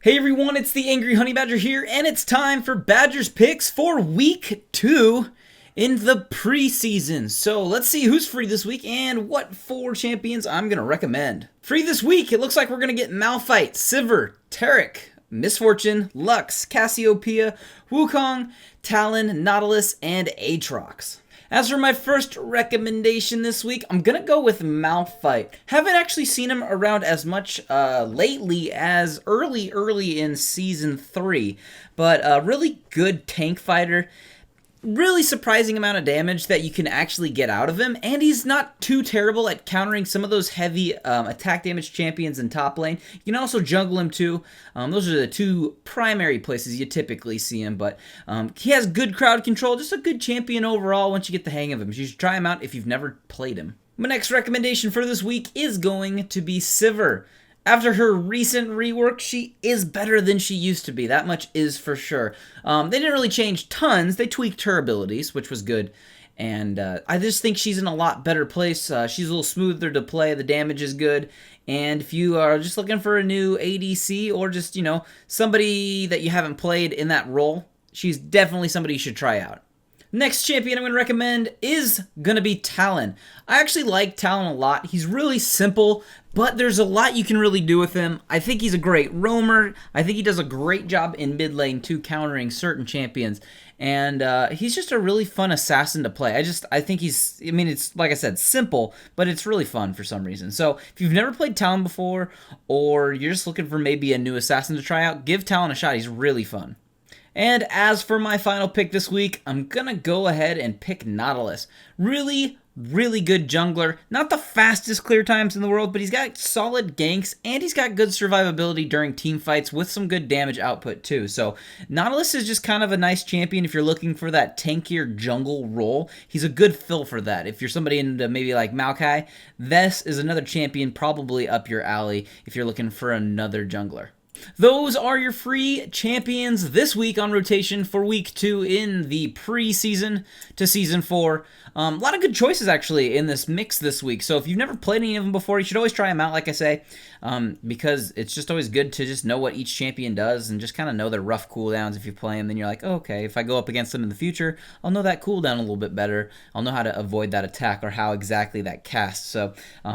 Hey everyone, it's the Angry Honey Badger here, and it's time for Badger's picks for week 2 in the preseason. So let's see who's free this week and what 4 champions I'm going to recommend. Free this week, it looks like we're going to get Malphite, Sivir, Taric, Misfortune, Lux, Cassiopeia, Wukong, Talon, Nautilus, and Aatrox. As for my first recommendation this week, I'm going to go with Malphite. Haven't actually seen him around as much lately as early in Season 3, but a really good tank fighter. Really surprising amount of damage that you can actually get out of him, and he's not too terrible at countering some of those heavy attack damage champions in top lane. You can also jungle him too. Those are the 2 primary places you typically see him, but he has good crowd control, just a good champion overall once you get the hang of him. You should try him out if you've never played him. My next recommendation for this week is going to be Sivir. After her recent rework, she is better than she used to be. That much is for sure. They didn't really change tons. They tweaked her abilities, which was good. And I just think she's in a lot better place. She's a little smoother to play. The damage is good. And if you are just looking for a new ADC or just, somebody that you haven't played in that role, she's definitely somebody you should try out. Next champion I'm going to recommend is going to be Talon. I actually like Talon a lot. He's really simple, but there's a lot you can really do with him. I think he's a great roamer. I think he does a great job in mid lane too, countering certain champions. And he's just a really fun assassin to play. I think it's, like I said, simple, but it's really fun for some reason. So if you've never played Talon before, or you're just looking for maybe a new assassin to try out, give Talon a shot. He's really fun. And as for my final pick this week, I'm going to go ahead and pick Nautilus. Really good jungler. Not the fastest clear times in the world, but he's got solid ganks, and he's got good survivability during team fights with some good damage output too. So Nautilus is just kind of a nice champion if you're looking for that tankier jungle role. He's a good fill for that. If you're somebody into maybe like Maokai, this is another champion probably up your alley if you're looking for another jungler. Those are your free champions this week on rotation for week 2 in the preseason to season 4. A lot of good choices actually in this mix this week. So if you've never played any of them before, you should always try them out, like I say, because it's just always good to just know what each champion does and just kind of know their rough cooldowns. If you play them, then you're like, oh, okay, if I go up against them in the future, I'll know that cooldown a little bit better. I'll know how to avoid that attack or how exactly that casts. So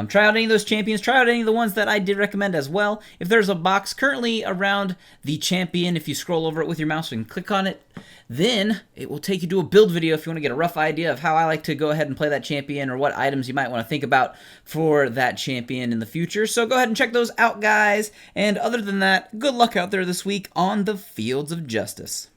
try out any of those champions. Try out any of the ones that I did recommend as well. If there's a box currently around the champion, if you scroll over it with your mouse and click on it, then it will take you to a build video if you want to get a rough idea of how I like to go ahead and play that champion or what items you might want to think about for that champion in the future. So go ahead and check those out, guys. And other than that, good luck out there this week on the fields of justice.